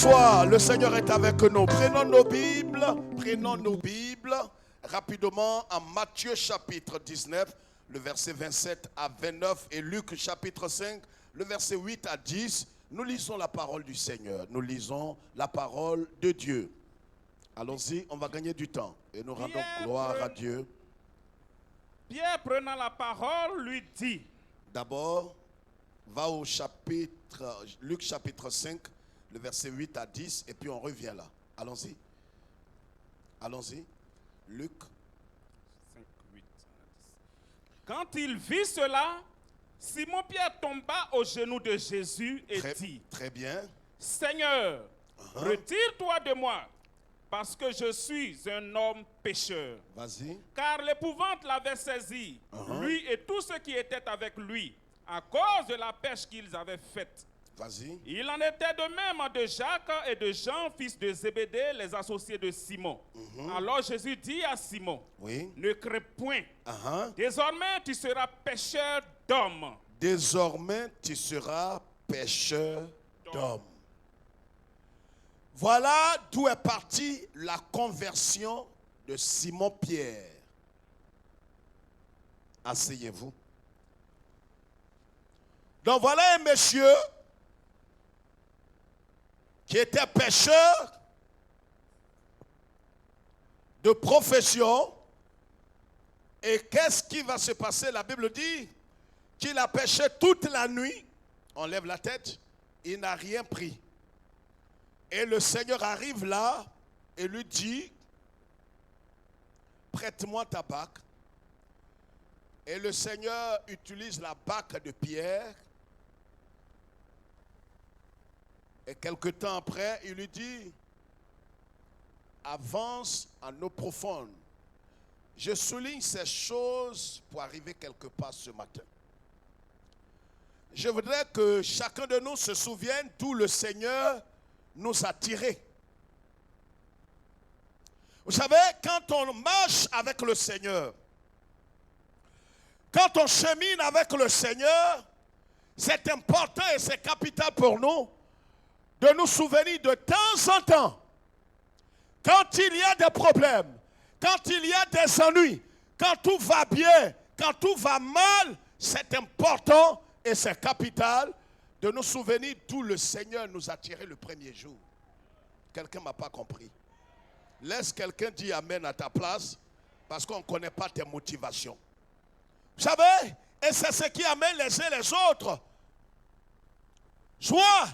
soir, le Seigneur est avec nous. Prenons nos Bibles rapidement en Matthieu chapitre 19, le verset 27 à 29 et Luc chapitre 5, le verset 8 à 10. Nous lisons la parole du Seigneur, nous lisons la parole de Dieu. Allons-y, on va gagner du temps et nous rendons gloire à Dieu. Pierre, prenant la parole, lui dit. D'abord, va au chapitre, Luc chapitre 5, le verset 8 à 10, et puis on revient là. Allons-y. Allons-y. Luc 5, 8 à 10. Quand il vit cela, Simon-Pierre tomba aux genoux de Jésus et dit, très bien. Seigneur, retire-toi de moi, parce que je suis un homme pécheur. Vas-y. Car l'épouvante l'avait saisi, lui et tous ceux qui étaient avec lui, à cause de la pêche qu'ils avaient faite. Vas-y. Il en était de même de Jacques et de Jean, fils de Zébédée, les associés de Simon. Alors Jésus dit à Simon, ne crains point, désormais tu seras pêcheur d'hommes. Désormais tu seras pêcheur d'hommes. Voilà d'où est partie la conversion de Simon-Pierre. Asseyez-vous. Donc voilà un monsieur qui était pêcheur de profession. Et qu'est-ce qui va se passer? La Bible dit qu'il a pêché toute la nuit. On lève la tête, il n'a rien pris. Et le Seigneur arrive là et lui dit, prête-moi ta bague. Et le Seigneur utilise la bague de Pierre. Et quelque temps après, il lui dit, avance en eau profonde. Je souligne ces choses pour arriver quelque part ce matin. Je voudrais que chacun de nous se souvienne d'où le Seigneur nous a tirés. Vous savez, quand on marche avec le Seigneur, quand on chemine avec le Seigneur, c'est important et c'est capital pour nous de nous souvenir de temps en temps, quand il y a des problèmes, quand il y a des ennuis, quand tout va bien, quand tout va mal, c'est important et c'est capital de nous souvenir d'où le Seigneur nous a tirés le premier jour. Quelqu'un ne m'a pas compris. Laisse quelqu'un dire amen à ta place parce qu'on ne connaît pas tes motivations. Vous savez, et c'est ce qui amène les uns les autres soit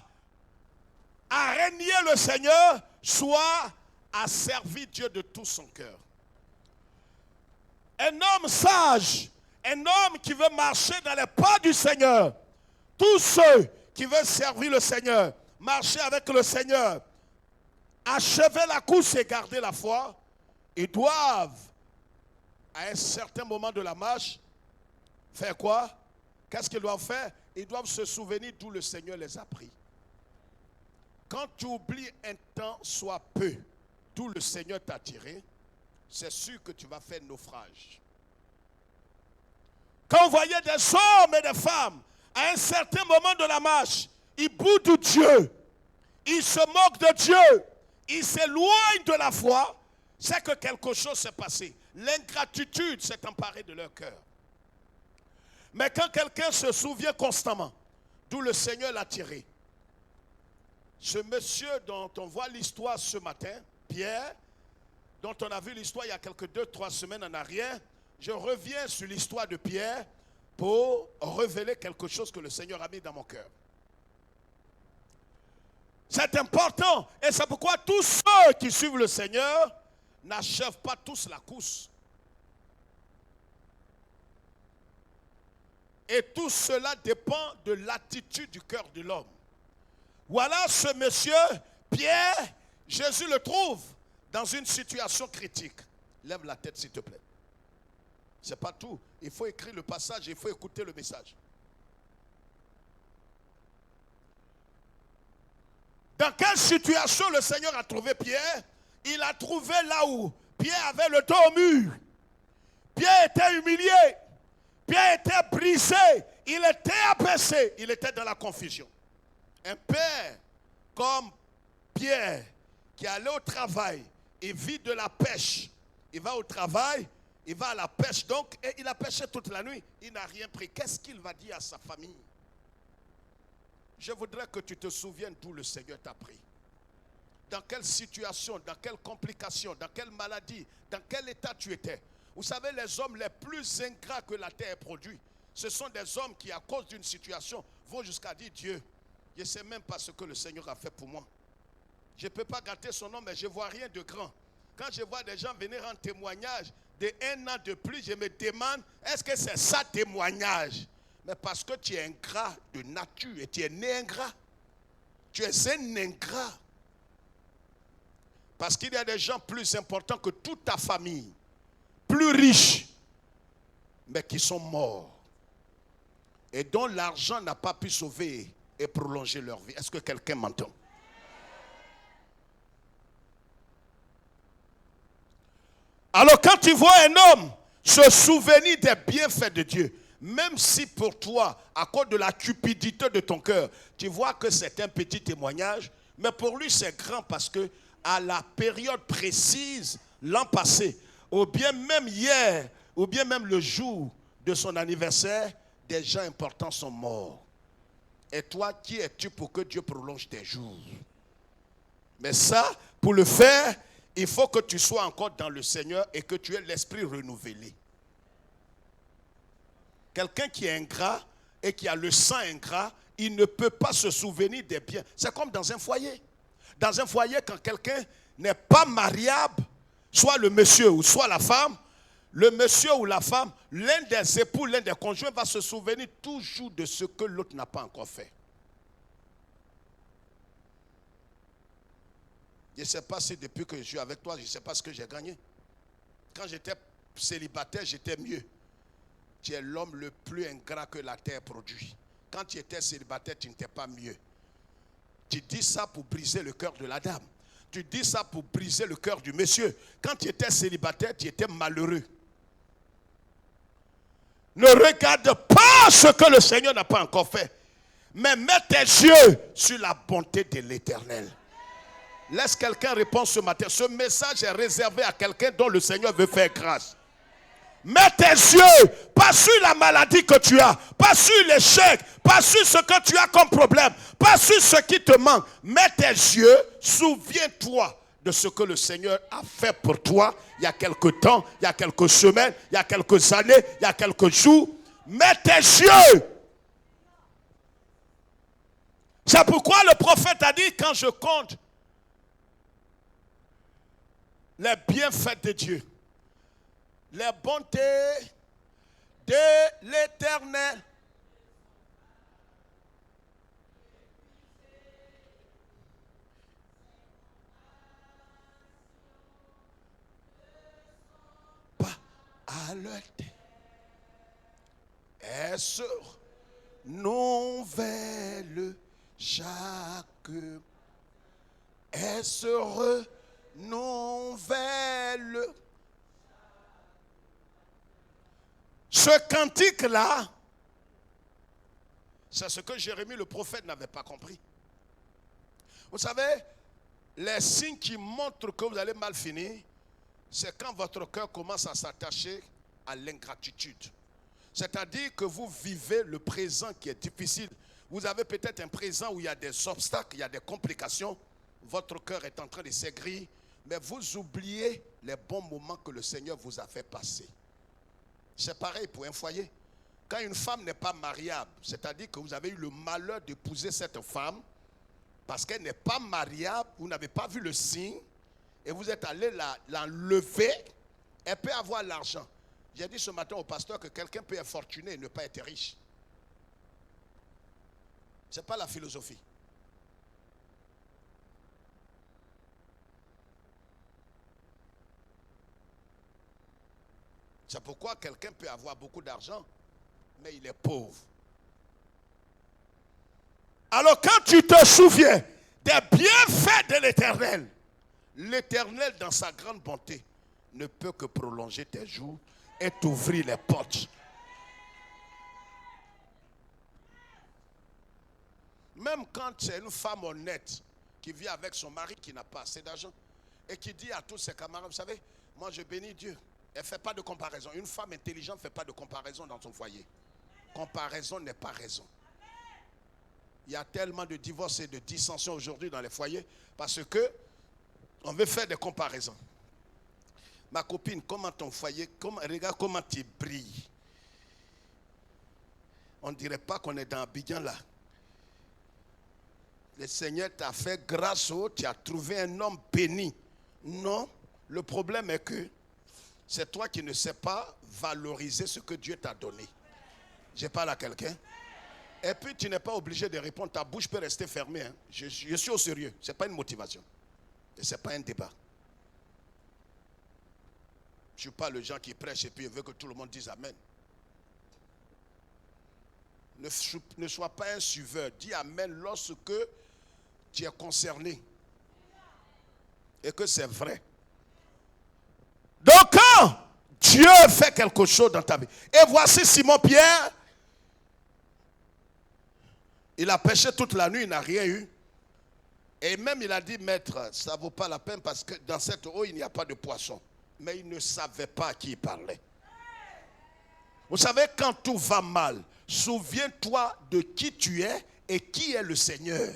à régner le Seigneur, soit à servir Dieu de tout son cœur. Un homme sage, un homme qui veut marcher dans les pas du Seigneur, tous ceux qui veulent servir le Seigneur, marcher avec le Seigneur, achever la course et garder la foi, ils doivent, à un certain moment de la marche, faire quoi? Qu'est-ce qu'ils doivent faire? Ils doivent se souvenir d'où le Seigneur les a pris. Quand tu oublies un temps, soit peu, d'où le Seigneur t'a tiré, c'est sûr que tu vas faire naufrage. Quand vous voyez des hommes et des femmes, à un certain moment de la marche, ils boudent Dieu, ils se moquent de Dieu, ils s'éloignent de la foi, c'est que quelque chose s'est passé. L'ingratitude s'est emparée de leur cœur. Mais quand quelqu'un se souvient constamment d'où le Seigneur l'a tiré, ce monsieur dont on voit l'histoire ce matin, Pierre, dont on a vu l'histoire il y a quelques 2-3 semaines en arrière, je reviens sur l'histoire de Pierre pour révéler quelque chose que le Seigneur a mis dans mon cœur. C'est important et c'est pourquoi tous ceux qui suivent le Seigneur n'achèvent pas tous la course. Et tout cela dépend de l'attitude du cœur de l'homme. Voilà ce monsieur, Pierre, Jésus le trouve dans une situation critique. Lève la tête s'il te plaît. Ce n'est pas tout. Il faut écrire le passage, il faut écouter le message. Dans quelle situation le Seigneur a trouvé Pierre? Il a trouvé là où Pierre avait le dos au mur. Pierre était humilié. Pierre était brisé. Il était abaissé. Il était dans la confusion. Un père comme Pierre, qui est allé au travail, il vit de la pêche. Il va au travail, il va à la pêche, donc, et il a pêché toute la nuit. Il n'a rien pris. Qu'est-ce qu'il va dire à sa famille? Je voudrais que tu te souviennes d'où le Seigneur t'a pris. Dans quelle situation, dans quelle complication, dans quelle maladie, dans quel état tu étais. Vous savez, les hommes les plus ingrats que la terre ait produit, ce sont des hommes qui, à cause d'une situation, vont jusqu'à dire, Dieu, je ne sais même pas ce que le Seigneur a fait pour moi. Je ne peux pas gâter son nom, mais je ne vois rien de grand. Quand je vois des gens venir en témoignage de 1 an de plus, je me demande, est-ce que c'est ça témoignage? Mais parce que tu es ingrat de nature et tu es né ingrat. Tu es un ingrat. Parce qu'il y a des gens plus importants que toute ta famille, plus riches, mais qui sont morts. Et dont l'argent n'a pas pu sauver et prolonger leur vie. Est-ce que quelqu'un m'entend? Alors quand tu vois un homme se souvenir des bienfaits de Dieu, même si pour toi, à cause de la cupidité de ton cœur, tu vois que c'est un petit témoignage, mais pour lui c'est grand parce que à la période précise, l'an passé, ou bien même hier, ou bien même le jour de son anniversaire, des gens importants sont morts. Et toi, qui es-tu pour que Dieu prolonge tes jours? Mais ça, pour le faire, il faut que tu sois encore dans le Seigneur et que tu aies l'esprit renouvelé. Quelqu'un qui est ingrat et qui a le sang ingrat, il ne peut pas se souvenir des biens. C'est comme dans un foyer. Dans un foyer, quand quelqu'un n'est pas mariable, soit le monsieur ou soit la femme, le monsieur ou la femme, l'un des époux, l'un des conjoints va se souvenir toujours de ce que l'autre n'a pas encore fait. Je ne sais pas si depuis que je suis avec toi, je ne sais pas ce que j'ai gagné. Quand j'étais célibataire, j'étais mieux. Tu es l'homme le plus ingrat que la terre produit. Quand tu étais célibataire, tu n'étais pas mieux. Tu dis ça pour briser le cœur de la dame. Tu dis ça pour briser le cœur du monsieur. Quand tu étais célibataire, tu étais malheureux. Ne regarde pas ce que le Seigneur n'a pas encore fait. Mais mets tes yeux sur la bonté de l'Éternel. Laisse quelqu'un répondre ce matin. Ce message est réservé à quelqu'un dont le Seigneur veut faire grâce. Mets tes yeux, pas sur la maladie que tu as, pas sur l'échec, pas sur ce que tu as comme problème, pas sur ce qui te manque. Mets tes yeux, souviens-toi de ce que le Seigneur a fait pour toi il y a quelque temps, il y a quelques semaines, il y a quelques années, il y a quelques jours. Mets tes yeux. C'est pourquoi le prophète a dit, quand je compte les bienfaits de Dieu, les bontés de l'Éternel, pas à l'heure est sur nouvelle chaque est sur nouvelle. Ce cantique-là, c'est ce que Jérémie le prophète n'avait pas compris. Vous savez, les signes qui montrent que vous allez mal finir, c'est quand votre cœur commence à s'attacher à l'ingratitude. C'est-à-dire que vous vivez le présent qui est difficile. Vous avez peut-être un présent où il y a des obstacles, il y a des complications. Votre cœur est en train de s'aigrir, mais vous oubliez les bons moments que le Seigneur vous a fait passer. C'est pareil pour un foyer. Quand une femme n'est pas mariable, c'est-à-dire que vous avez eu le malheur d'épouser cette femme, parce qu'elle n'est pas mariable, vous n'avez pas vu le signe, et vous êtes allé l'enlever, elle peut avoir l'argent. J'ai dit ce matin au pasteur que quelqu'un peut être fortuné et ne pas être riche. Ce n'est pas la philosophie. C'est pourquoi quelqu'un peut avoir beaucoup d'argent, mais il est pauvre. Alors quand tu te souviens des bienfaits de l'Éternel, l'Éternel dans sa grande bonté ne peut que prolonger tes jours et t'ouvrir les portes. Même quand c'est une femme honnête qui vit avec son mari qui n'a pas assez d'argent et qui dit à tous ses camarades, vous savez, moi je bénis Dieu. Elle ne fait pas de comparaison. Une femme intelligente ne fait pas de comparaison dans son foyer. Comparaison n'est pas raison. Il y a tellement de divorces et de dissensions aujourd'hui dans les foyers parce que on veut faire des comparaisons. Ma copine, comment ton foyer, regarde comment tu brilles. On ne dirait pas qu'on est dans Abidjan là. Le Seigneur t'a fait grâce tu as trouvé un homme béni. Non, le problème est que c'est toi qui ne sais pas valoriser ce que Dieu t'a donné. Je parle à quelqu'un. Et puis tu n'es pas obligé de répondre. Ta bouche peut rester fermée. Hein. Je suis au sérieux. Ce n'est pas une motivation. Et ce n'est pas un débat. Je ne suis pas le genre qui prêche et puis il veut que tout le monde dise Amen. Ne sois pas un suiveur. Dis Amen lorsque tu es concerné. Et que c'est vrai. Donc quand Dieu fait quelque chose dans ta vie. Et voici Simon-Pierre. Il a pêché toute la nuit, il n'a rien eu. Et même il a dit, maître, ça ne vaut pas la peine parce que dans cette eau, il n'y a pas de poisson. Mais il ne savait pas à qui il parlait. Vous savez, quand tout va mal, souviens-toi de qui tu es et qui est le Seigneur.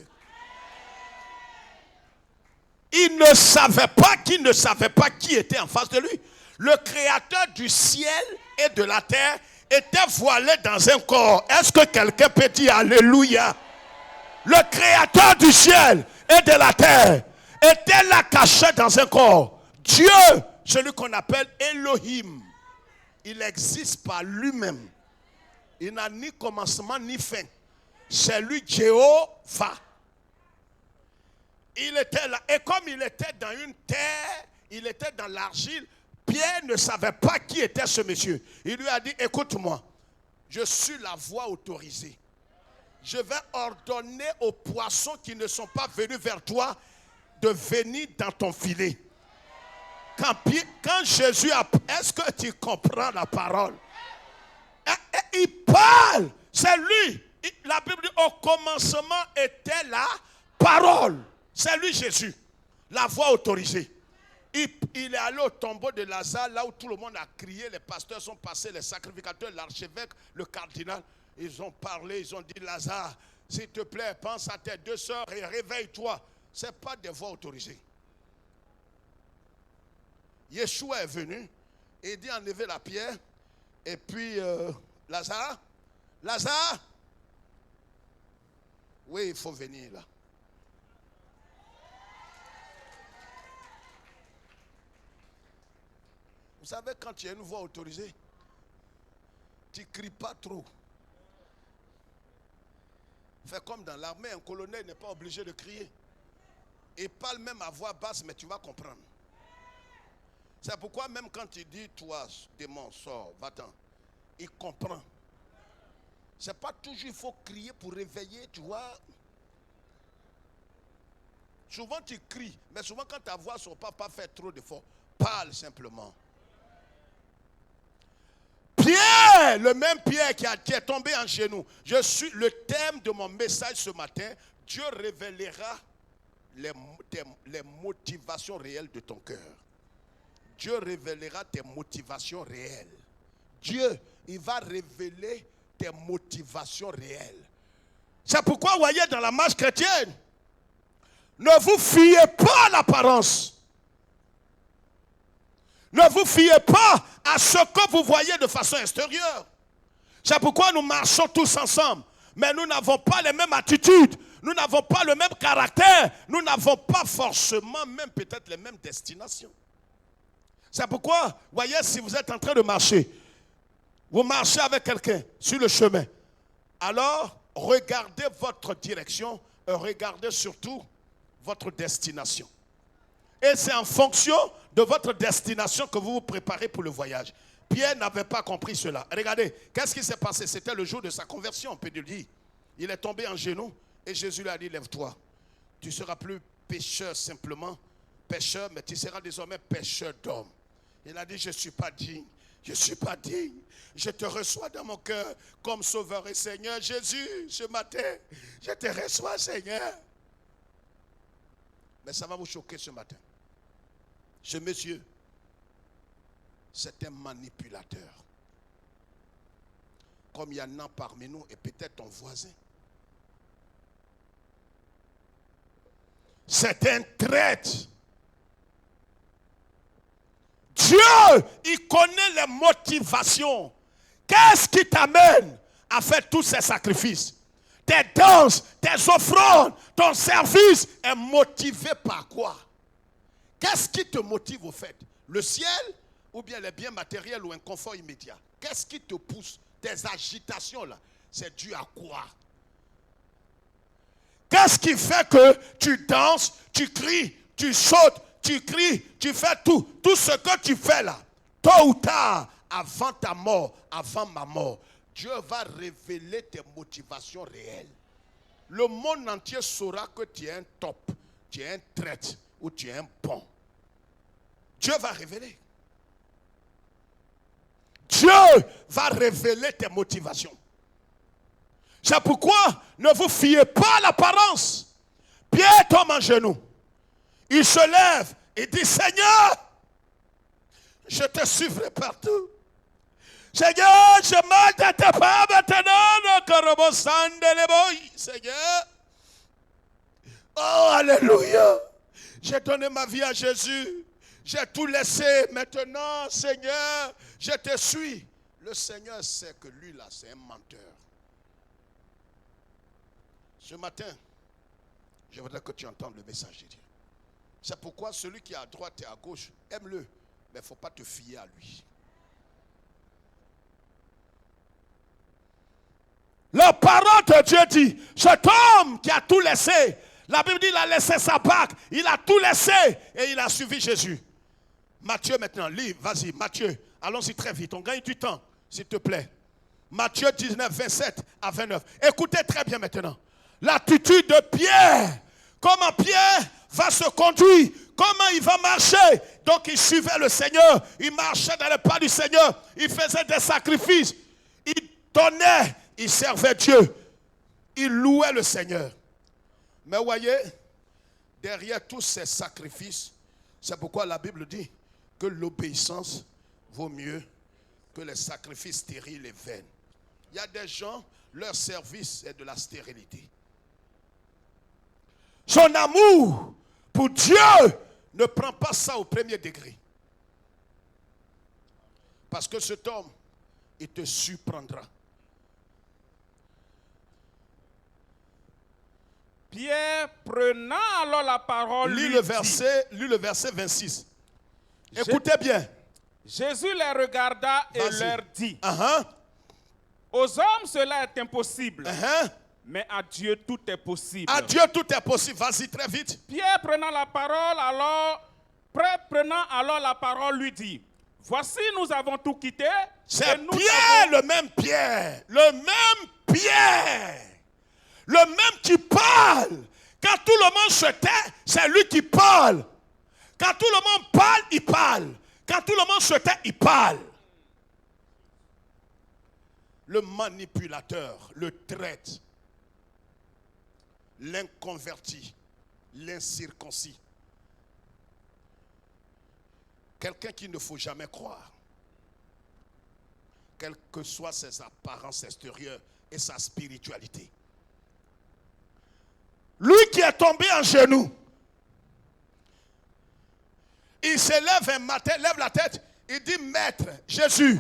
Il ne savait pas qu'il ne savait pas qui était en face de lui. Le créateur du ciel et de la terre était voilé dans un corps. Est-ce que quelqu'un peut dire Alléluia? Le créateur du ciel et de la terre était là caché dans un corps. Dieu, celui qu'on appelle Elohim, il existe par lui-même. Il n'a ni commencement ni fin. C'est lui Jéhovah. Il était là. Et comme il était dans une terre, il était dans l'argile, Pierre ne savait pas qui était ce monsieur. Il lui a dit, écoute-moi, je suis la voix autorisée. Je vais ordonner aux poissons qui ne sont pas venus vers toi de venir dans ton filet. Quand Jésus a... Est-ce que tu comprends la parole? Il parle. C'est lui. La Bible dit, au commencement était la parole. C'est lui Jésus. La voix autorisée. Il est allé au tombeau de Lazare, là où tout le monde a crié, les pasteurs sont passés, les sacrificateurs, l'archevêque, le cardinal. Ils ont parlé, ils ont dit, Lazare, s'il te plaît, pense à tes deux sœurs et réveille-toi. Ce n'est pas des voix autorisées. Yeshua est venu et il dit enlevez la pierre. Et puis, Lazare, oui, il faut venir là. Vous savez, quand tu as une voix autorisée, tu ne cries pas trop. Fais comme dans l'armée, un colonel n'est pas obligé de crier. Il parle même à voix basse, mais tu vas comprendre. C'est pourquoi même quand tu dis, toi, démon, sors, va-t'en, il comprend. C'est pas toujours il faut crier pour réveiller, tu vois. Souvent tu cries, mais souvent quand ta voix ne sort pas faire trop d'efforts, parle simplement. Pierre, le même Pierre qui est tombé en genou. Le thème de mon message ce matin, Dieu révélera les motivations réelles de ton cœur. Dieu révélera tes motivations réelles. Dieu, il va révéler tes motivations réelles. C'est pourquoi, vous voyez, dans la marche chrétienne, ne vous fiez pas à l'apparence. Ne vous fiez pas à ce que vous voyez de façon extérieure. C'est pourquoi nous marchons tous ensemble. Mais nous n'avons pas les mêmes attitudes. Nous n'avons pas le même caractère. Nous n'avons pas forcément même peut-être les mêmes destinations. C'est pourquoi, vous voyez, si vous êtes en train de marcher, vous marchez avec quelqu'un sur le chemin. Alors, regardez votre direction et regardez surtout votre destination. Et c'est en fonction de votre destination que vous vous préparez pour le voyage. Pierre n'avait pas compris cela. Regardez, qu'est-ce qui s'est passé? C'était le jour de sa conversion, on peut le dire. Il est tombé en genoux et Jésus lui a dit, lève-toi. Tu ne seras plus pécheur simplement, pécheur, mais tu seras désormais pécheur d'hommes. Il a dit, je ne suis pas digne. Je ne suis pas digne. Je te reçois dans mon cœur comme sauveur et Seigneur. Jésus, ce matin, je te reçois, Seigneur. Mais ça va vous choquer ce matin. Ce monsieur, c'est un manipulateur. Comme il y en a parmi nous et peut-être ton voisin. C'est un traître. Dieu, il connaît les motivations. Qu'est-ce qui t'amène à faire tous ces sacrifices? Tes danses, tes offrandes, ton service est motivé par quoi? Qu'est-ce qui te motive au fait? Le ciel ou bien les biens matériels ou un confort immédiat? Qu'est-ce qui te pousse? Tes agitations là, c'est dû à quoi? Qu'est-ce qui fait que tu danses, tu cries, tu sautes, tu cries, tu fais tout? Tout ce que tu fais là, tôt ou tard, avant ta mort, avant ma mort, Dieu va révéler tes motivations réelles. Le monde entier saura que tu es un top, tu es un traître ou tu es un bon. Dieu va révéler. Dieu va révéler tes motivations. C'est pourquoi ne vous fiez pas à l'apparence. Pierre tombe en genoux. Il se lève et dit, Seigneur, je te suivrai partout. Seigneur, je ne m'attends pas maintenant. Seigneur. Oh, alléluia. J'ai donné ma vie à Jésus. J'ai tout laissé. Maintenant, Seigneur, je te suis. Le Seigneur sait que lui, là, c'est un menteur. Ce matin, je voudrais que tu entendes le message de Dieu. C'est pourquoi celui qui est à droite et à gauche, aime-le. Mais il ne faut pas te fier à lui. La parole de Dieu dit, cet homme qui a tout laissé, la Bible dit il a laissé sa barque, il a tout laissé et il a suivi Jésus. Matthieu maintenant, lis, vas-y, Matthieu, allons-y très vite, on gagne du temps, s'il te plaît. Matthieu 19, 27 à 29. Écoutez très bien maintenant. L'attitude de Pierre, comment Pierre va se conduire, comment il va marcher. Donc il suivait le Seigneur, il marchait dans les pas du Seigneur, il faisait des sacrifices, il donnait, il servait Dieu, il louait le Seigneur. Mais voyez, derrière tous ces sacrifices, c'est pourquoi la Bible dit que l'obéissance vaut mieux que les sacrifices stériles et vains. Il y a des gens, leur service est de la stérilité. Son amour pour Dieu ne prend pas ça au premier degré. Parce que cet homme, il te surprendra. Pierre, prenant alors la parole, lis le verset 26. Écoutez bien. Jésus les regarda et leur dit, aux hommes cela est impossible, mais à Dieu tout est possible. À Dieu tout est possible. Vas-y très vite. Pierre prenant la parole lui dit, voici nous avons tout quitté. C'est Pierre, le même Pierre. Le même Pierre. Le même qui parle. Quand tout le monde se tait, c'est lui qui parle. Quand tout le monde parle, il parle. Quand tout le monde se tait, il parle. Le manipulateur, le traître, l'inconverti, l'incirconcis. Quelqu'un qu'il ne faut jamais croire. Quelles que soient ses apparences extérieures et sa spiritualité. Lui qui est tombé en genoux, il se lève un matin, lève la tête, il dit, Maître, Jésus,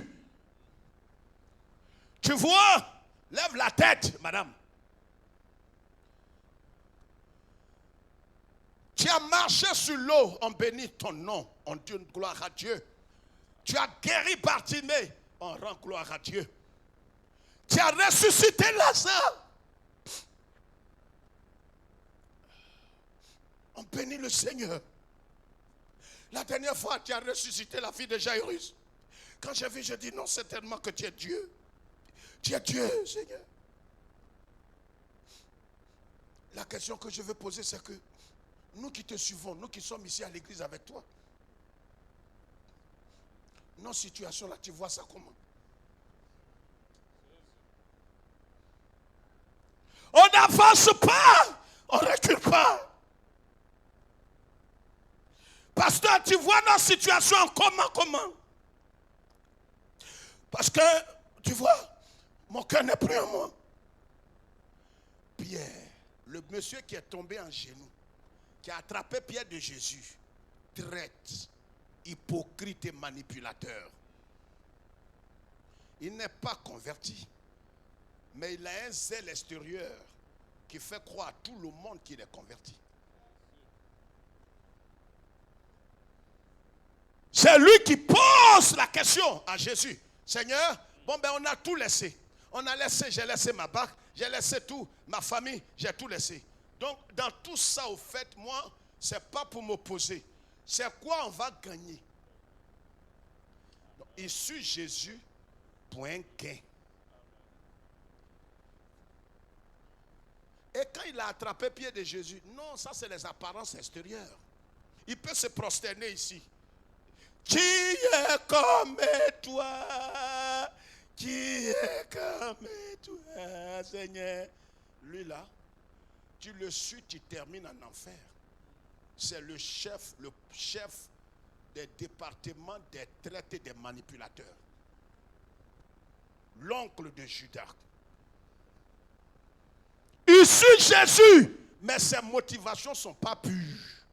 tu vois, lève la tête, madame. Tu as marché sur l'eau, on bénit ton nom, on dit une gloire à Dieu. Tu as guéri Bartimée, on rend gloire à Dieu. Tu as ressuscité Lazare. On bénit le Seigneur. La dernière fois, tu as ressuscité la fille de Jairus. Quand j'ai vu, je dis non, certainement que tu es Dieu. Tu es Dieu, Seigneur. La question que je veux poser, c'est que nous qui te suivons, nous qui sommes ici à l'église avec toi, nos situations là, tu vois ça comment? On n'avance pas, on ne recule pas. Pasteur, tu vois notre situation comment? Parce que, tu vois, mon cœur n'est plus en moi. Pierre, le monsieur qui est tombé en genoux, qui a attrapé Pierre de Jésus, traite, hypocrite et manipulateur. Il n'est pas converti, mais il a un zèle extérieur qui fait croire à tout le monde qu'il est converti. C'est lui qui pose la question à Jésus. Seigneur, bon ben on a tout laissé. J'ai laissé ma barque, j'ai laissé tout, ma famille, j'ai tout laissé. Donc dans tout ça au fait, moi, c'est pas pour m'opposer. C'est quoi on va gagner? Donc, il suit Jésus pour un gain. Et quand il a attrapé pied de Jésus, non, ça c'est les apparences extérieures. Il peut se prosterner ici. Qui est comme toi? Qui est comme toi, Seigneur? Lui là, tu le suis, tu termines en enfer. C'est le chef des départements des traités des manipulateurs. L'oncle de Judas. Il suit Jésus, mais ses motivations ne sont pas pures.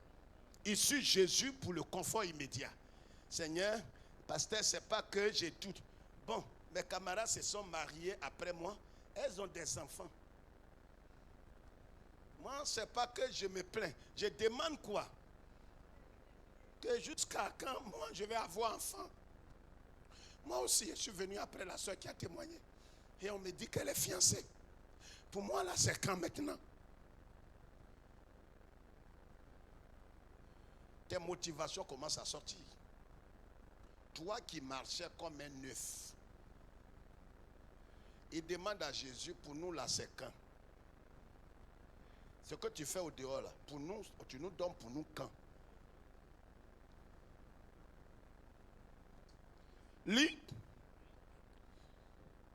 Il suit Jésus pour le confort immédiat. Seigneur, pasteur, c'est pas que j'ai tout. Bon, mes camarades se sont mariés après moi. Elles ont des enfants. Moi, c'est pas que je me plains. Je demande quoi? Que jusqu'à quand moi je vais avoir enfant? Moi aussi, je suis venu après la soeur qui a témoigné. Et on me dit qu'elle est fiancée. Pour moi, là, c'est quand maintenant? Tes motivations commencent à sortir. Toi qui marchais comme un neuf, il demande à Jésus, pour nous là, c'est quand? Ce que tu fais au dehors là, pour nous, tu nous donnes pour nous quand? Lis.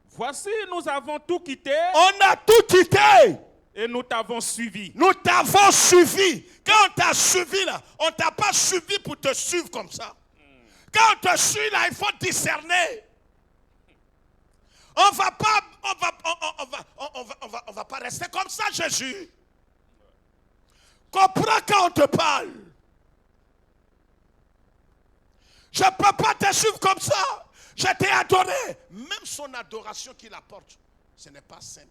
Voici, nous avons tout quitté. On a tout quitté. Et nous t'avons suivi. Nous t'avons suivi. Quand on t'a suivi là, on ne t'a pas suivi pour te suivre comme ça. Quand on te suit là, il faut discerner. On va pas rester comme ça, Jésus. Comprends quand on te parle. Je ne peux pas te suivre comme ça. Je t'ai adoré. Même son adoration qu'il apporte, ce n'est pas simple.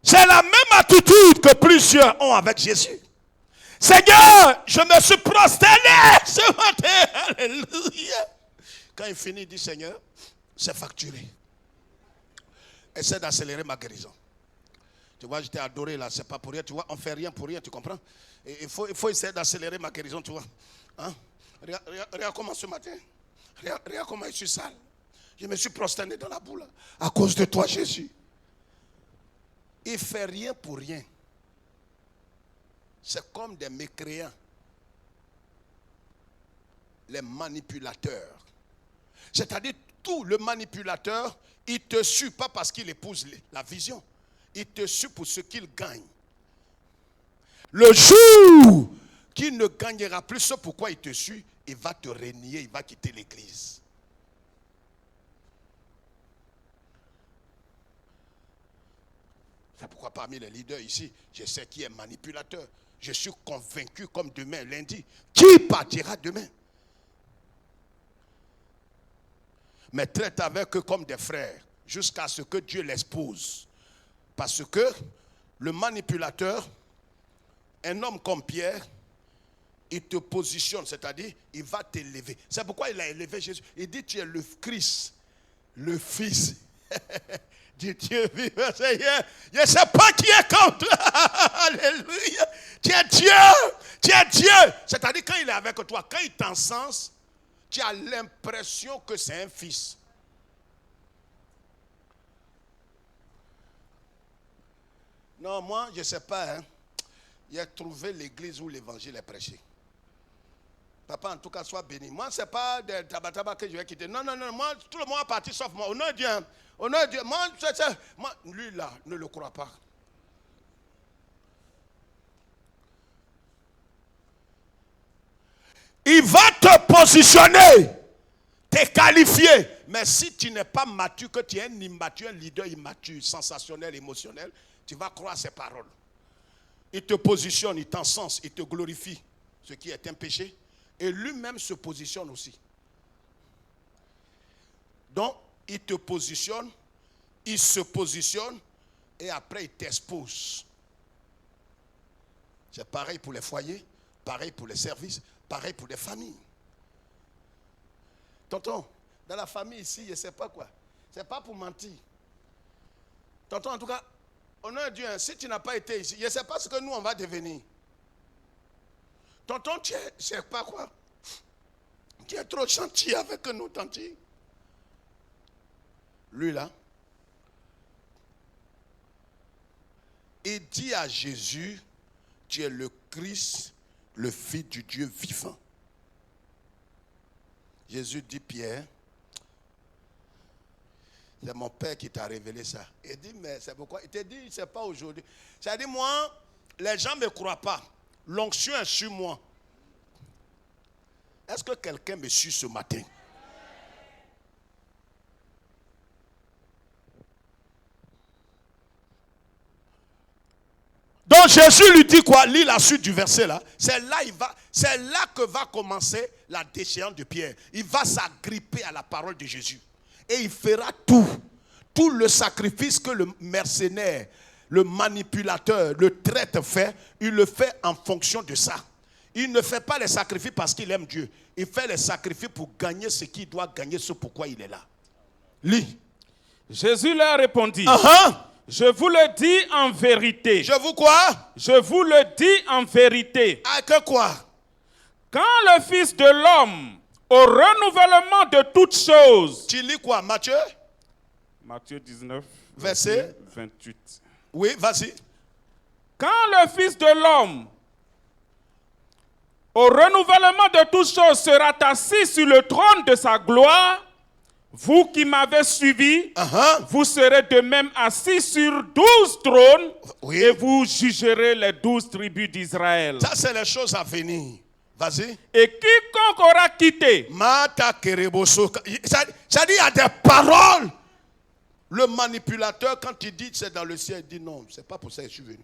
C'est la même attitude que plusieurs ont avec Jésus. Seigneur, je me suis prosterné ce matin. Alléluia. Quand il finit, il dit, Seigneur, c'est facturé. Essaie d'accélérer ma guérison. Tu vois, je t'ai adoré là, c'est pas pour rien. Tu vois, on ne fait rien pour rien, tu comprends? Et il faut essayer d'accélérer ma guérison, tu vois. Hein? Regarde comment ce matin. Regarde comment je suis sale. Je me suis prosterné dans la boue là, à cause de toi, Jésus. Il ne fait rien pour rien. C'est comme des mécréants. Les manipulateurs. C'est-à-dire, tout le manipulateur, il ne te suit pas parce qu'il épouse la vision. Il te suit pour ce qu'il gagne. Le jour qu'il ne gagnera plus ce pourquoi il te suit, il va te renier, il va quitter l'église. C'est pourquoi parmi les leaders ici, je sais qui est manipulateur. Je suis convaincu comme demain, lundi, qui partira demain. Mais traite avec eux comme des frères, jusqu'à ce que Dieu l'expose. Parce que le manipulateur, un homme comme Pierre, il te positionne, c'est-à-dire, il va t'élever. C'est pourquoi il a élevé Jésus. Il dit, tu es le Christ, le Fils du Dieu vivant. Seigneur, je ne sais pas qui est comme toi. Alléluia. Tu es Dieu. Tu es Dieu. C'est-à-dire, quand il est avec toi, quand il t'encense, tu as l'impression que c'est un fils. Non, moi, je ne sais pas. Il a trouvé l'église où l'évangile est prêché. Papa, en tout cas, sois béni. Moi, ce n'est pas de tabataba que je vais quitter. Non, moi, tout le monde est parti sauf moi. Au nom de Dieu. Au nom de Dieu. Moi, lui là, ne le crois pas. Il va te positionner, te qualifier. Mais si tu n'es pas mature, que tu es un immature, un leader immature, sensationnel, émotionnel, tu vas croire ces paroles. Il te positionne, il t'encense, il te glorifie, ce qui est un péché. Et lui-même se positionne aussi. Donc, il te positionne, il se positionne, et après il t'expose. C'est pareil pour les foyers, pareil pour les services, pareil pour les familles. Tonton, dans la famille ici, je ne sais pas quoi. Ce n'est pas pour mentir. Tonton, en tout cas, honneur à Dieu, si tu n'as pas été ici, je ne sais pas ce que nous, on va devenir. Tonton, tu ne sais pas quoi. Tu es trop gentil avec nous, tanti. Lui, là, il dit à Jésus, tu es le Christ, le Fils du Dieu vivant. Jésus dit, Pierre, c'est mon Père qui t'a révélé ça. Il dit, mais c'est pourquoi? Il te dit, c'est pas aujourd'hui. Ça dit, moi, les gens ne me croient pas. L'onction est sur moi. Est-ce que quelqu'un me suit ce matin? Donc Jésus lui dit quoi? Lis la suite du verset là. C'est là que va commencer la déchéance de Pierre. Il va s'agripper à la parole de Jésus. Et il fera tout le sacrifice que le mercenaire, le manipulateur, le traître fait, il le fait en fonction de ça. Il ne fait pas les sacrifices parce qu'il aime Dieu. Il fait les sacrifices pour gagner ce qu'il doit gagner, ce pourquoi il est là. Lis. Jésus leur répondit. Je vous le dis en vérité. Je vous quoi? Je vous le dis en vérité. Ah, que quoi? Quand le Fils de l'homme, au renouvellement de toutes choses. Tu lis quoi, Matthieu? Matthieu 19, verset 28. Oui, vas-y. Quand le Fils de l'homme, au renouvellement de toutes choses, sera assis sur le trône de sa gloire, vous qui m'avez suivi, vous serez de même assis sur 12 trônes, oui, et vous jugerez les 12 tribus d'Israël. Ça, c'est les choses à venir. Vas-y. Et quiconque aura quitté. Ça dit, il y a des paroles. Le manipulateur, quand il dit c'est dans le ciel, il dit non, c'est pas pour ça que je suis venu.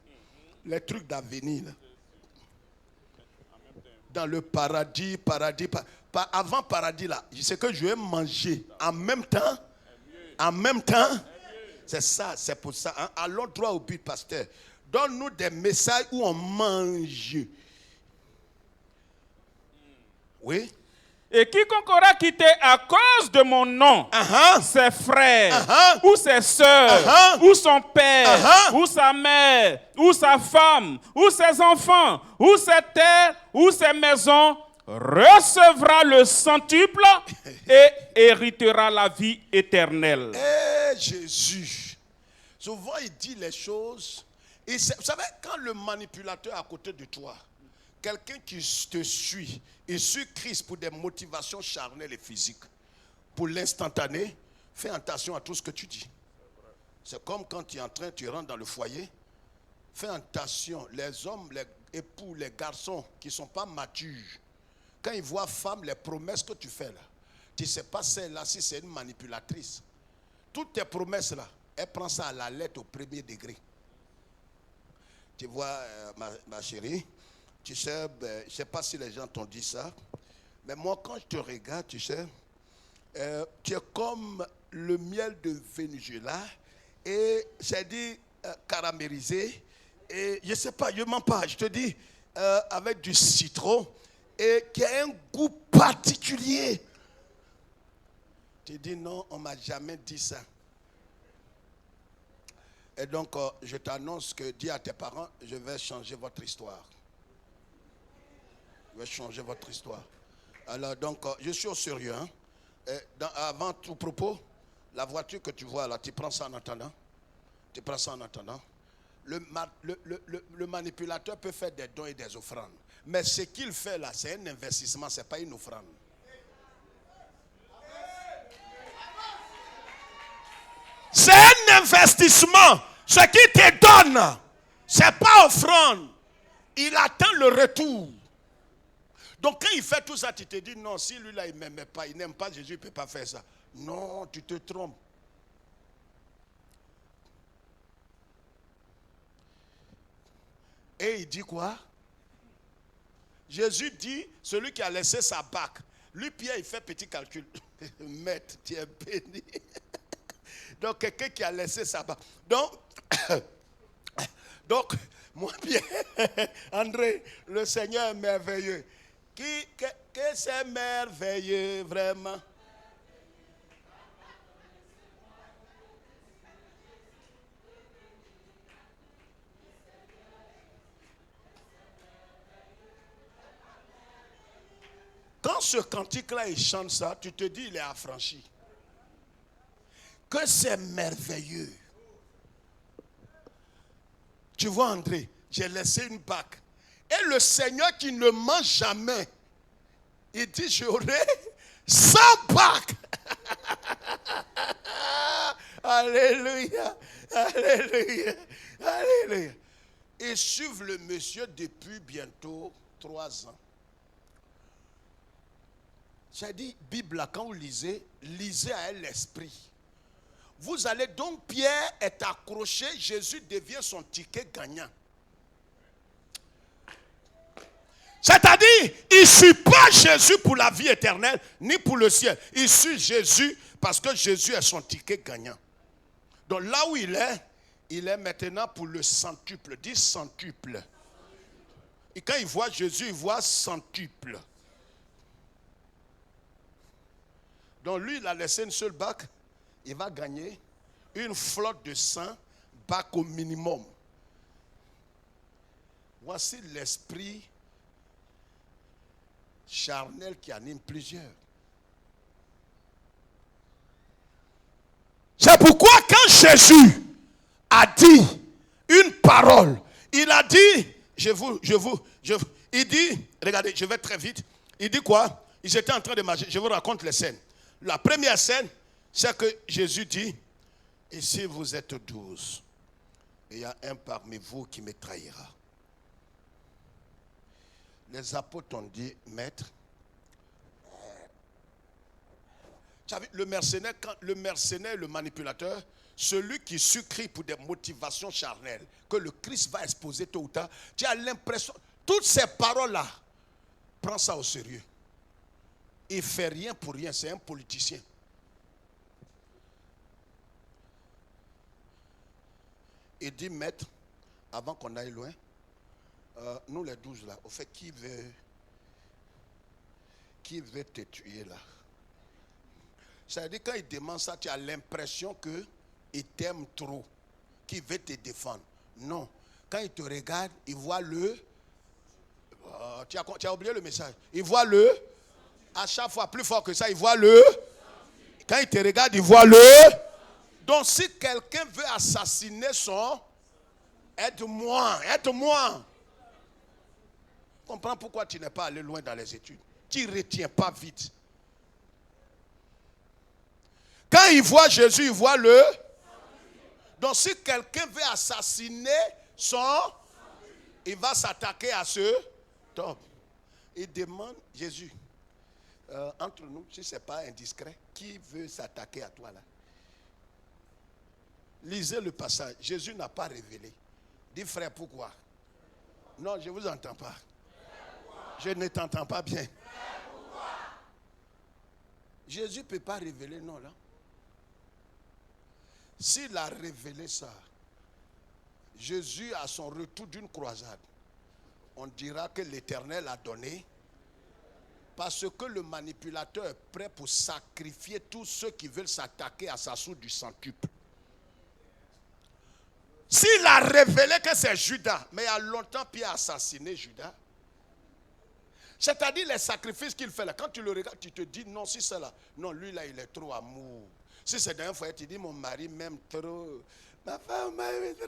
Les trucs d'avenir. Dans le paradis, avant paradis là, c'est que je vais manger en même temps. C'est ça, c'est pour ça. Hein? Allons droit au but, pasteur. Donne-nous des messages où on mange. Oui. Et quiconque aura quitté à cause de mon nom ses frères, ou ses sœurs, ou son père, ou sa mère, ou sa femme, ou ses enfants, ou ses terres, ou ses maisons, recevra le centuple et héritera la vie éternelle. Eh Jésus, souvent il dit les choses. Et vous savez, quand le manipulateur est à côté de toi, quelqu'un qui te suit, il suit Christ pour des motivations charnelles et physiques. Pour l'instantané, fais attention à tout ce que tu dis. C'est comme quand tu es en train, tu rentres dans le foyer. Fais attention, les hommes, les époux, les garçons qui ne sont pas matures, quand ils voient femme, les promesses que tu fais là, tu ne sais pas celle-là si c'est une manipulatrice. Toutes tes promesses là, elle prend ça à la lettre au premier degré. Tu vois, ma chérie, tu sais, je ne sais pas si les gens t'ont dit ça, mais moi quand je te regarde, tu sais, tu es comme le miel de Venezuela, et c'est dit caramélisé, et je ne sais pas, je ne mens pas, je te dis, avec du citron, et qui a un goût particulier. Tu dis non, on ne m'a jamais dit ça. Et donc, je t'annonce que dis à tes parents, je vais changer votre histoire. Je vais changer votre histoire. Alors, donc, je suis au sérieux. Hein? Avant tout propos, la voiture que tu vois là, tu prends ça en attendant. Tu prends ça en attendant. Le manipulateur peut faire des dons et des offrandes. Mais ce qu'il fait là, c'est un investissement, ce n'est pas une offrande. C'est un investissement. Ce qu'il te donne, ce n'est pas offrande. Il attend le retour. Donc quand il fait tout ça, tu te dis, non, si lui là, il ne m'aimait pas, il n'aime pas Jésus, il ne peut pas faire ça. Non, tu te trompes. Et il dit quoi? Jésus dit, celui qui a laissé sa bague. Lui, Pierre, il fait petit calcul. Maître, tu es béni. Donc, quelqu'un qui a laissé sa bague. Donc, moi, Pierre, André, le Seigneur est merveilleux. Que c'est merveilleux, vraiment. Quand ce cantique-là, il chante ça, tu te dis, il est affranchi. Que c'est merveilleux. Tu vois, André, j'ai laissé une bague. Et le Seigneur qui ne ment jamais, il dit, j'aurai 100 bagues. Alléluia, alléluia, alléluia. Ils suivent le monsieur depuis bientôt 3 ans. J'ai dit, Bible, là, quand vous lisez à l'esprit. Vous allez donc, Pierre est accroché, Jésus devient son ticket gagnant. C'est-à-dire, il ne suit pas Jésus pour la vie éternelle, ni pour le ciel. Il suit Jésus parce que Jésus est son ticket gagnant. Donc là où il est maintenant pour le centuple. Dis centuple. Et quand il voit Jésus, il voit centuple. Donc lui, il a laissé une seule bague. Il va gagner une flotte de 100 bagues au minimum. Voici l'esprit charnel qui anime plusieurs. C'est pourquoi quand Jésus a dit une parole, il a dit, il dit, regardez, je vais très vite, il dit quoi? Ils étaient en train de marcher, je vous raconte les scènes. La première scène, c'est que Jésus dit, ici vous êtes 12, et il y a un parmi vous qui me trahira. Les apôtres ont dit, maître, le mercenaire, le manipulateur, celui qui succrie pour des motivations charnelles, que le Christ va exposer tôt ou tard, tu as l'impression, toutes ces paroles-là, prends ça au sérieux. Il ne fait rien pour rien, c'est un politicien. Il dit, maître, avant qu'on aille loin, nous les 12 là, au fait, qui veut te tuer là? Ça veut dire quand il demande ça, tu as l'impression qu'il t'aime trop, qu'il veut te défendre. Non. Quand il te regarde, il voit tu as oublié le message. Il voit à chaque fois plus fort que ça, il voit quand il te regarde, il voit Donc si quelqu'un veut assassiner aide-moi. Comprends pourquoi tu n'es pas allé loin dans les études. Tu ne retiens pas vite. Quand il voit Jésus, il voit Donc si quelqu'un veut assassiner il va s'attaquer à ce top. Il demande, Jésus, entre nous, si ce n'est pas indiscret, qui veut s'attaquer à toi là? Lisez le passage. Jésus n'a pas révélé. Dis frère, pourquoi? Non, je ne vous entends pas. Je ne t'entends pas bien. Jésus ne peut pas révéler, non là. S'il a révélé ça, Jésus à son retour d'une croisade, on dira que l'Éternel a donné, parce que le manipulateur est prêt pour sacrifier tous ceux qui veulent s'attaquer à sa source du centuple. S'il a révélé que c'est Judas, mais il y a longtemps Pierre a assassiné Judas, c'est-à-dire les sacrifices qu'il fait là, quand tu le regardes, tu te dis non, si c'est là, non, lui là il est trop amour. Si c'est d'un foyer, tu dis mon mari m'aime trop. Ma femme m'aime trop.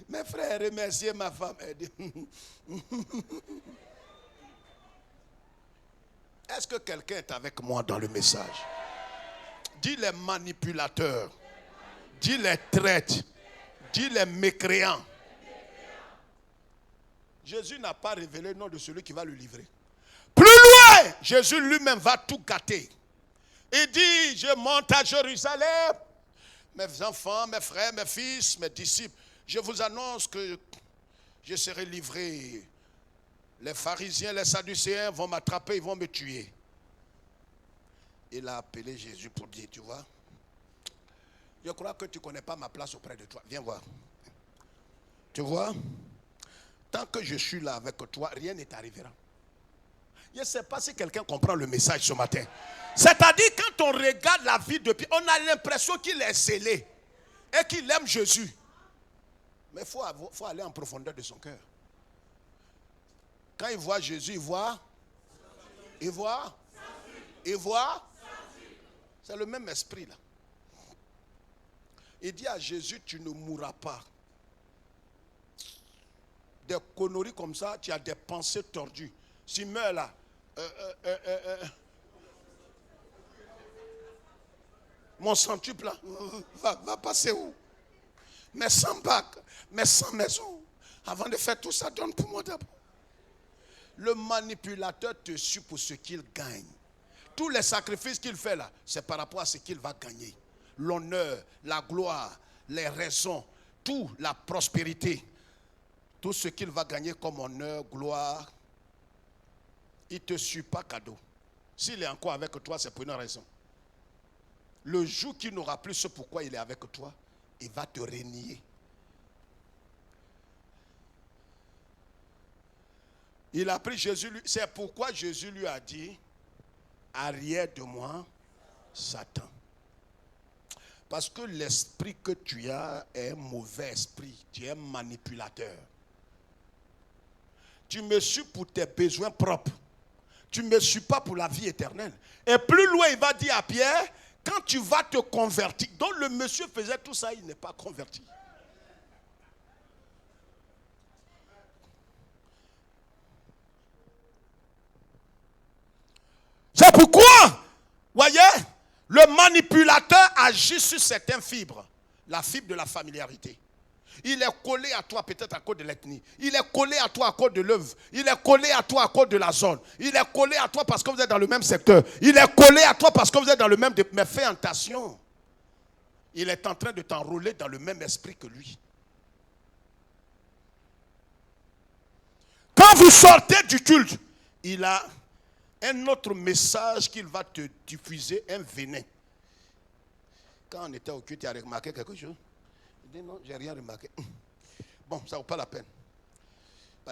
Mes frères remerciez ma femme. Est-ce que quelqu'un est avec moi dans le message? Dis les manipulateurs. Dis les traîtres. Dis les mécréants. Jésus n'a pas révélé le nom de celui qui va le livrer. Plus loin, Jésus lui-même va tout gâter. Il dit, je monte à Jérusalem. Mes enfants, mes frères, mes fils, mes disciples, je vous annonce que je serai livré. Les pharisiens, les sadducéens vont m'attraper, ils vont me tuer. Il a appelé Jésus pour dire, tu vois, je crois que tu ne connais pas ma place auprès de toi. Viens voir. Tu vois, tant que je suis là avec toi, rien ne t'arrivera. Je ne sais pas si quelqu'un comprend le message ce matin. C'est-à-dire, quand on regarde la vie de Pierre, on a l'impression qu'il est scellé et qu'il aime Jésus. Mais il faut aller en profondeur de son cœur. Quand il voit Jésus, il voit. C'est le même esprit là. Il dit à Jésus, tu ne mourras pas. Des conneries comme ça, tu as des pensées tordues. Si tu meurs là, mon centuple là, va passer où? Mais sans bac, mais sans maison. Avant de faire tout ça, donne pour moi d'abord. Le manipulateur te suit pour ce qu'il gagne. Tous les sacrifices qu'il fait là, c'est par rapport à ce qu'il va gagner. L'honneur, la gloire, les raisons, tout, la prospérité. Tout ce qu'il va gagner comme honneur, gloire, il ne te suit pas cadeau. S'il est encore avec toi, c'est pour une raison. Le jour qu'il n'aura plus ce pourquoi il est avec toi, il va te renier. Il a pris Jésus, c'est pourquoi Jésus lui a dit, arrière de moi, Satan. Parce que l'esprit que tu as est un mauvais esprit, tu es un manipulateur. Tu me suis pour tes besoins propres. Tu ne me suis pas pour la vie éternelle. Et plus loin, il va dire à Pierre, quand tu vas te convertir, donc le monsieur faisait tout ça, il n'est pas converti. C'est pourquoi, voyez, le manipulateur agit sur certaines fibres. La fibre de la familiarité. Il est collé à toi peut-être à cause de l'ethnie. Il est collé à toi à cause de l'œuvre. Il est collé à toi à cause de la zone. Il est collé à toi parce que vous êtes dans le même secteur. Il est collé à toi parce que vous êtes dans le même... Mais fais attention. Il est en train de t'enrôler dans le même esprit que lui. Quand vous sortez du culte, il a un autre message qu'il va te diffuser, un venin. Quand on était au culte, tu as remarqué quelque chose? Il dit non, j'ai rien remarqué. Bon, ça ne vaut pas la peine.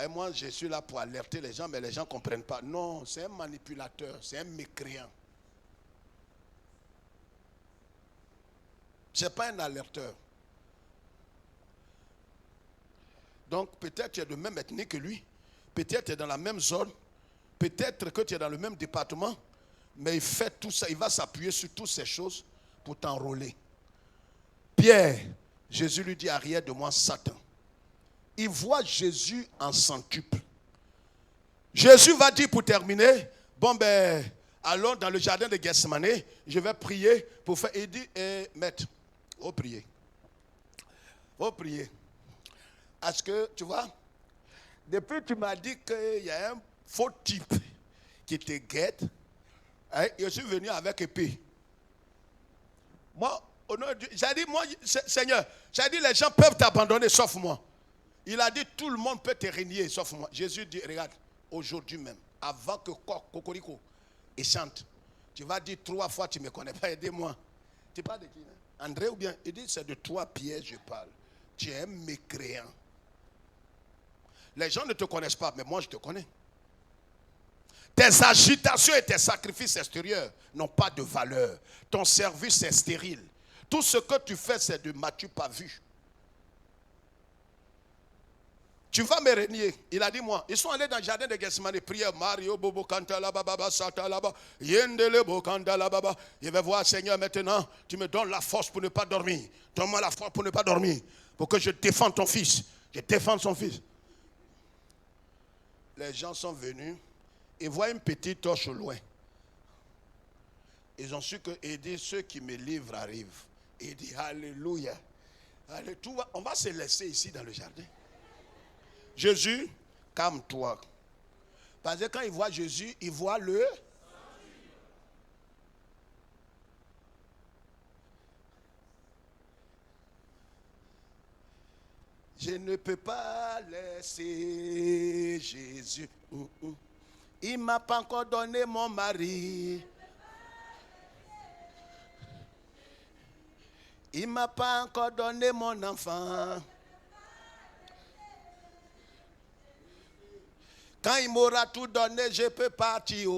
Et moi, je suis là pour alerter les gens, mais les gens ne comprennent pas. Non, c'est un manipulateur, c'est un mécréant. Ce n'est pas un alerteur. Donc, peut-être tu es de même ethnie que lui. Peut-être tu es dans la même zone. Peut-être que tu es dans le même département. Mais il fait tout ça. Il va s'appuyer sur toutes ces choses pour t'enrôler. Pierre, Jésus lui dit, arrière de moi, Satan. Il voit Jésus en centuple. Jésus va dire pour terminer, bon ben, allons dans le jardin de Gethsemane, je vais prier pour faire. Il dit, maître, oh prier. Oh prier. Est-ce que, tu vois, depuis tu m'as dit qu'il y a un faux type qui te guette, hein, je suis venu avec épée. Moi, j'ai dit, moi, Seigneur, j'ai dit, les gens peuvent t'abandonner sauf moi. Il a dit, tout le monde peut te régner sauf moi. Jésus dit, regarde, aujourd'hui même, avant que Cocorico il chante, tu vas dire 3 fois, tu ne me connais pas, aidez-moi. Tu parles de qui? Hein? André ou bien? Il dit, c'est de toi, Pierre, je parle. Tu es un mécréant. Les gens ne te connaissent pas, mais moi, je te connais. Tes agitations et tes sacrifices extérieurs n'ont pas de valeur. Ton service est stérile. Tout ce que tu fais, c'est de m'as-tu pas vu. Tu vas me régner. Il a dit, moi, ils sont allés dans le jardin de Gethsemane, prière, Mario, Bobo, Kantala, Baba, Sata, Baba, Yendele, Bokandala, Baba. Il va voir, Seigneur, maintenant, tu me donnes la force pour ne pas dormir. Donne-moi la force pour ne pas dormir. Pour que je défende ton fils. Je défends son fils. Les gens sont venus. Ils voient une petite torche au loin. Ils ont su que il dit, ceux qui me livrent arrivent. Il dit, alléluia. Allez, on va se laisser ici dans le jardin. Jésus, calme-toi. Parce que quand il voit Jésus, il voit le... Je ne peux pas laisser Jésus. Il ne m'a pas encore donné mon mari. Il ne m'a pas encore donné mon enfant. Quand il m'aura tout donné, je peux partir.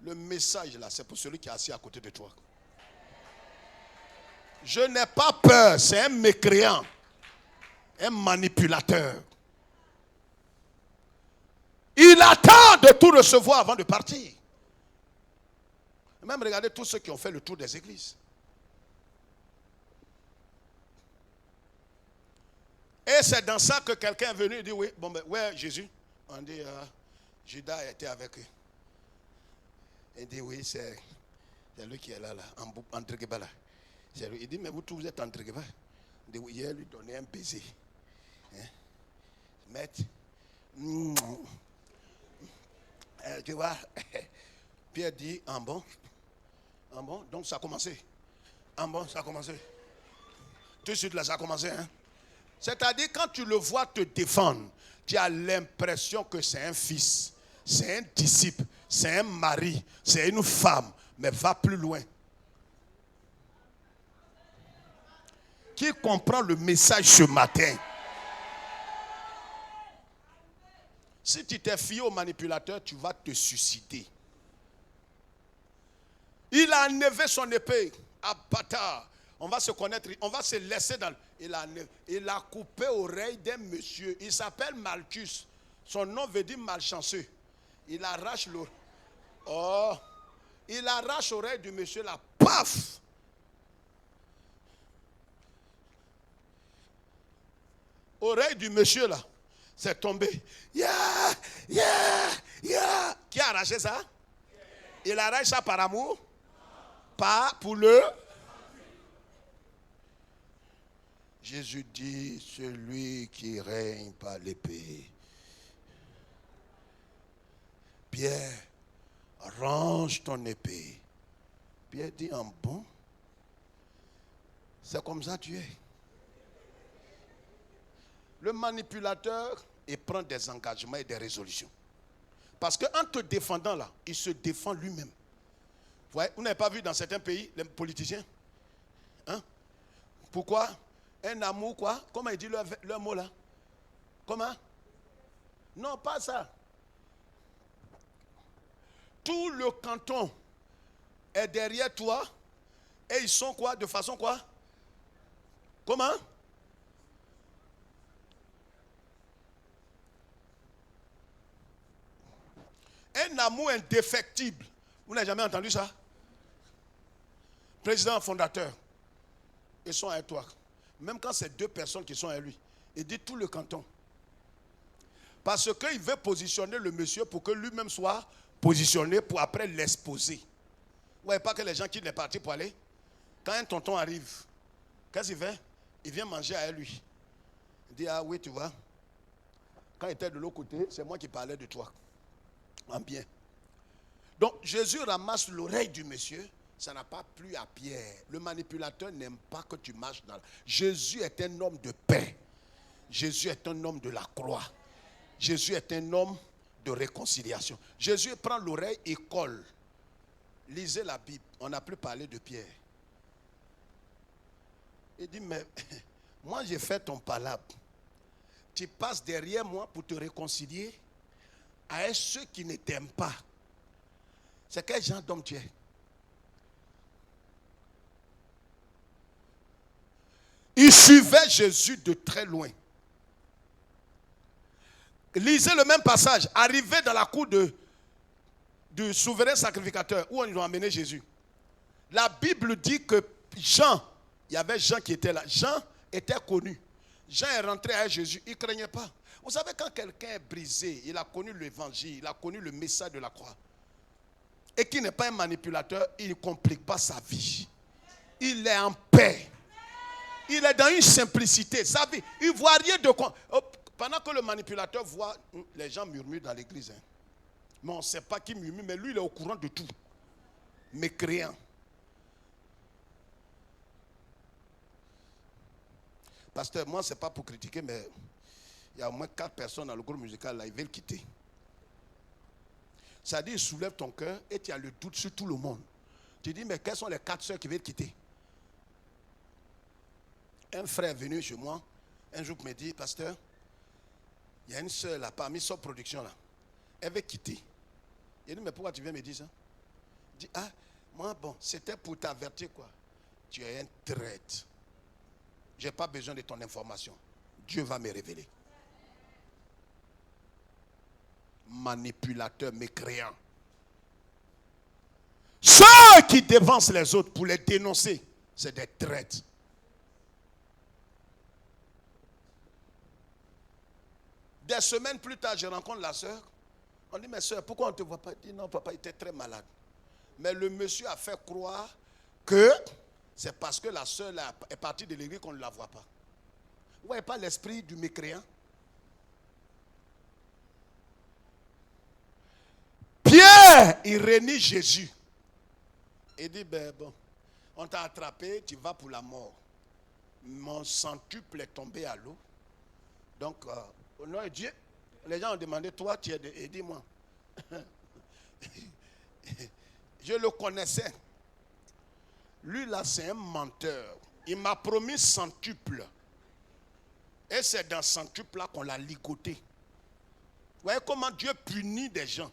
Le message là, c'est pour celui qui est assis à côté de toi. Je n'ai pas peur, c'est un mécréant, un manipulateur. Il attend de tout recevoir avant de partir. Même regardez tous ceux qui ont fait le tour des églises. Et c'est dans ça que quelqu'un est venu et dit, oui, bon ben, ouais, Jésus. On dit, Judas était avec eux. Il dit, oui, c'est lui qui est là, entre guillemets là. Il dit, mais vous tous vous êtes entre guillemets. Il dit, oui, il lui donné un baiser. Hein? Maître. Tu vois, Pierre dit, en bon, donc ça a commencé. En bon, ça a commencé. Tout de suite là, ça a commencé. Hein? C'est-à-dire, quand tu le vois te défendre, tu as l'impression que c'est un fils, c'est un disciple, c'est un mari, c'est une femme, mais va plus loin. Qui comprend le message ce matin? Si tu t'es fié au manipulateur, tu vas te suicider. Il a enlevé son épée à bâtard. On va se connaître, on va se laisser dans... Il a coupé l'oreille d'un monsieur. Il s'appelle Malchus. Son nom veut dire malchanceux. Il arrache l'oreille. Oh! Il arrache l'oreille du monsieur là. Paf! Oreille du monsieur là. C'est tombé. Yeah! Qui a arraché ça? Il arrache ça par amour? Pas pour le... Jésus dit, celui qui règne par l'épée. Pierre, range ton épée. Pierre dit, en bon, c'est comme ça tu es. Le manipulateur, il prend des engagements et des résolutions. Parce qu'en te défendant là, il se défend lui-même. Vous voyez, vous n'avez pas vu dans certains pays, les politiciens? Hein? Pourquoi? Un amour quoi? Comment il dit leur mot là? Comment? Non, pas ça. Tout le canton est derrière toi et ils sont quoi? De façon quoi? Comment? Un amour indéfectible. Vous n'avez jamais entendu ça? Président fondateur. Ils sont avec toi. Même quand c'est deux personnes qui sont avec lui. Il dit tout le canton. Parce qu'il veut positionner le monsieur pour que lui-même soit positionné pour après l'exposer. Vous ne voyez pas que les gens quittent les partis pour aller? Quand un tonton arrive, qu'est-ce qu'il fait? Il vient manger avec lui. Il dit, ah oui, tu vois. Quand il était de l'autre côté, c'est moi qui parlais de toi. En bien. Donc Jésus ramasse l'oreille du monsieur. Ça n'a pas plu à Pierre. Le manipulateur n'aime pas que tu marches dans... Jésus est un homme de paix. Jésus est un homme de la croix. Jésus est un homme de réconciliation. Jésus prend l'oreille et colle. Lisez la Bible. On n'a plus parlé de Pierre. Il dit, mais moi j'ai fait ton palabre. Tu passes derrière moi pour te réconcilier avec ceux qui ne t'aiment pas. C'est quel genre d'homme tu es? Il suivait Jésus de très loin. Lisez le même passage. Arrivé dans la cour du souverain sacrificateur où ils ont amené Jésus. La Bible dit que Jean, il y avait Jean qui était là. Jean était connu. Jean est rentré avec Jésus. Il ne craignait pas. Vous savez, quand quelqu'un est brisé, il a connu l'évangile, il a connu le message de la croix. Et qui n'est pas un manipulateur, il ne complique pas sa vie. Il est en paix. Il est dans une simplicité. Ça veut, il ne voit rien de quoi. Pendant que le manipulateur voit, les gens murmurent dans l'église. Hein. Mais on ne sait pas qui murmure, mais lui, il est au courant de tout. Mécréant. Pasteur, moi, ce n'est pas pour critiquer, mais il y a au moins 4 personnes dans le groupe musical, là, ils veulent quitter. Ça dit, soulève ton cœur et tu as le doute sur tout le monde. Tu dis, mais quelles sont les 4 sœurs qui veulent quitter? Un frère est venu chez moi, un jour me dit, pasteur, il y a une sœur là, parmi sa production là, elle veut quitter. Il dit, mais pourquoi tu viens me dire ça? Il dit, ah, moi, bon, c'était pour t'avertir quoi. Tu es un traître. Je n'ai pas besoin de ton information. Dieu va me révéler. Manipulateur, mécréant. Ceux qui dévancent les autres pour les dénoncer, c'est des traîtres. Des semaines plus tard, je rencontre la soeur. On dit, mais soeur, pourquoi on ne te voit pas? Elle dit, non, papa était très malade. Mais le monsieur a fait croire que c'est parce que la soeur est partie de l'église qu'on ne la voit pas. Vous ne voyez pas l'esprit du mécréant? Pierre, il renie Jésus. Il dit, ben bon, on t'a attrapé, tu vas pour la mort. Mon centuple est tombé à l'eau. Donc, au nom de Dieu, les gens ont demandé, toi, tu es de... Et dis-moi, je le connaissais. Lui, là, c'est un menteur. Il m'a promis centuple. Et c'est dans centuple là qu'on l'a ligoté. Vous voyez comment Dieu punit des gens.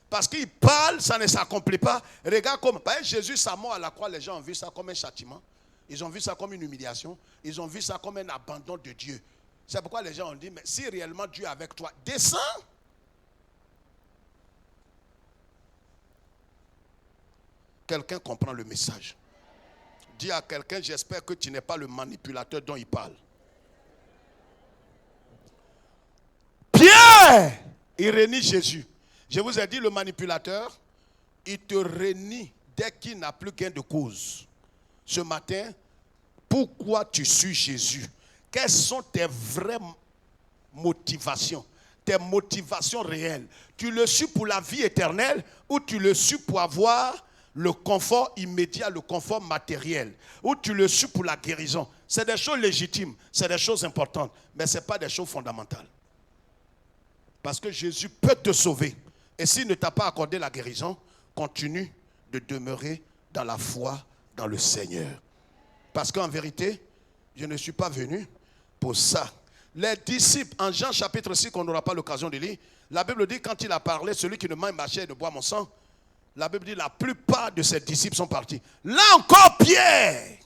Parce qu'il parle, ça ne s'accomplit pas. Regarde comme, par exemple, Jésus, sa mort à la croix, les gens ont vu ça comme un châtiment. Ils ont vu ça comme une humiliation. Ils ont vu ça comme un abandon de Dieu. C'est pourquoi les gens ont dit, mais si réellement Dieu est avec toi, descends. Quelqu'un comprend le message. Dis à quelqu'un, j'espère que tu n'es pas le manipulateur dont il parle. Pierre, il renie Jésus. Je vous ai dit, le manipulateur, il te renie dès qu'il n'a plus gain de cause. Ce matin, pourquoi tu suis Jésus? Quelles sont tes vraies motivations? Tes motivations réelles? Tu le suis pour la vie éternelle ou tu le suis pour avoir le confort immédiat, le confort matériel? Ou tu le suis pour la guérison? C'est des choses légitimes, c'est des choses importantes, mais ce n'est pas des choses fondamentales. Parce que Jésus peut te sauver. Et s'il ne t'a pas accordé la guérison, continue de demeurer dans la foi, dans le Seigneur. Parce qu'en vérité, je ne suis pas venu pour ça. Les disciples, en Jean chapitre 6, qu'on n'aura pas l'occasion de lire, la Bible dit, quand il a parlé, celui qui ne mange ma chair et ne boit mon sang, la Bible dit, la plupart de ses disciples sont partis. Là encore, Pierre.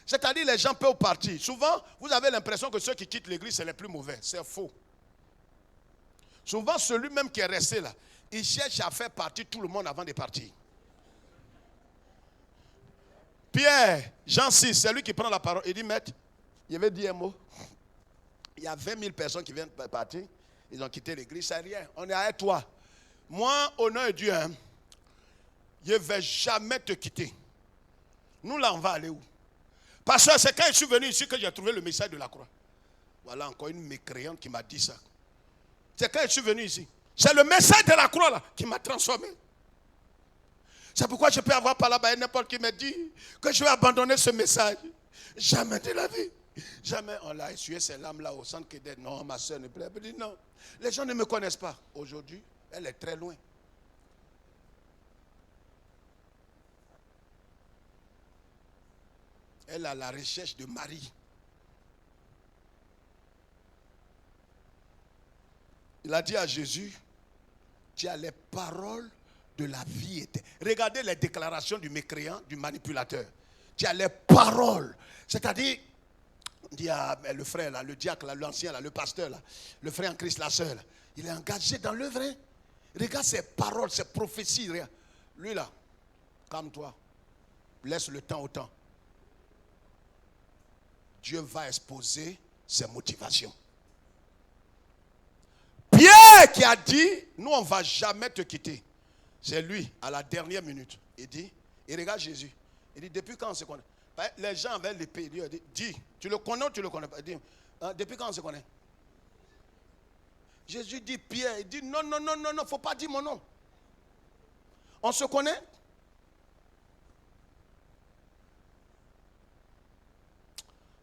C'est-à-dire, les gens peuvent partir. Souvent, vous avez l'impression que ceux qui quittent l'église, c'est les plus mauvais. C'est faux. Souvent, celui même qui est resté là, il cherche à faire partir tout le monde avant de partir. Pierre, Jean 6, c'est lui qui prend la parole. Il dit, maître, je vais dire un mot. Il y a 20 000 personnes qui viennent partir. Ils ont quitté l'église, c'est rien. On est avec toi. Moi, au nom de Dieu, hein, je ne vais jamais te quitter. Nous, là, on va aller où? Parce que c'est quand je suis venu ici que j'ai trouvé le message de la croix. Voilà encore une mécréante qui m'a dit ça. C'est quand je suis venu ici. C'est le message de la croix là qui m'a transformé. C'est pourquoi je peux avoir par là-bas n'importe qui me dit que je vais abandonner ce message. Jamais de la vie. Jamais on l'a essuyé ces larmes là au centre qui dit non, ma soeur ne plaît. Elle dit non. Les gens ne me connaissent pas. Aujourd'hui, elle est très loin. Elle est à la recherche de Marie. Il a dit à Jésus, tu as les paroles de la vie éternelle. Regardez les déclarations du mécréant, du manipulateur. Tu as les paroles. C'est-à-dire, on dit à le frère, là, le diacre, là, l'ancien, là, le pasteur, là, le frère en Christ, la soeur, là, il est engagé dans l'œuvre. Hein? Regarde ses paroles, ses prophéties. Regarde. Lui là, calme-toi. Laisse le temps au temps. Dieu va exposer ses motivations. Pierre qui a dit, nous on ne va jamais te quitter. C'est lui, à la dernière minute. Il dit, il regarde Jésus. Il dit, depuis quand on se connaît? Les gens avaient l'épée. Dis, tu le connais ou tu le connais pas? Dis, depuis quand on se connaît? Jésus dit Pierre, il dit non, non, non, non, non, faut pas dire mon nom. On se connaît?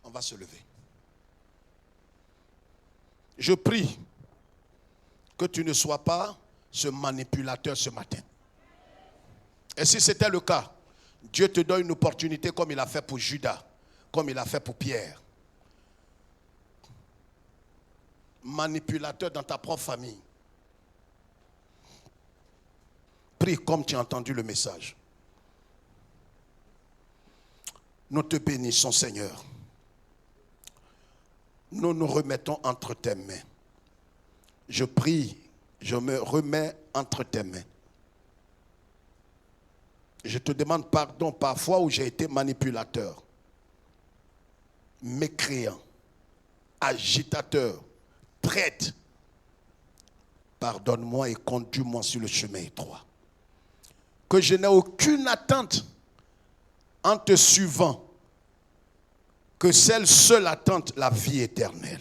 On va se lever. Je prie que tu ne sois pas ce manipulateur ce matin. Et si c'était le cas, Dieu te donne une opportunité comme il a fait pour Judas, comme il a fait pour Pierre. Manipulateur dans ta propre famille. Prie comme tu as entendu le message. Nous te bénissons, Seigneur. Nous nous remettons entre tes mains. Je prie, je me remets entre tes mains. Je te demande pardon parfois où j'ai été manipulateur, mécréant, agitateur, traître. Pardonne-moi et conduis-moi sur le chemin étroit. Que je n'ai aucune attente en te suivant, que celle seule attente, la vie éternelle.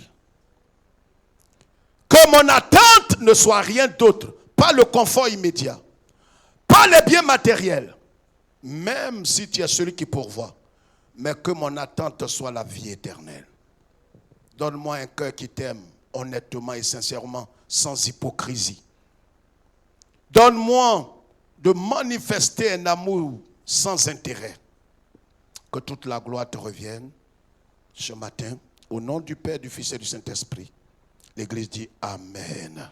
Que mon attente ne soit rien d'autre, pas le confort immédiat, pas les biens matériels, même si tu es celui qui pourvoit, mais que mon attente soit la vie éternelle. Donne-moi un cœur qui t'aime honnêtement et sincèrement, sans hypocrisie. Donne-moi de manifester un amour sans intérêt. Que toute la gloire te revienne ce matin, au nom du Père, du Fils et du Saint-Esprit. L'Église dit Amen.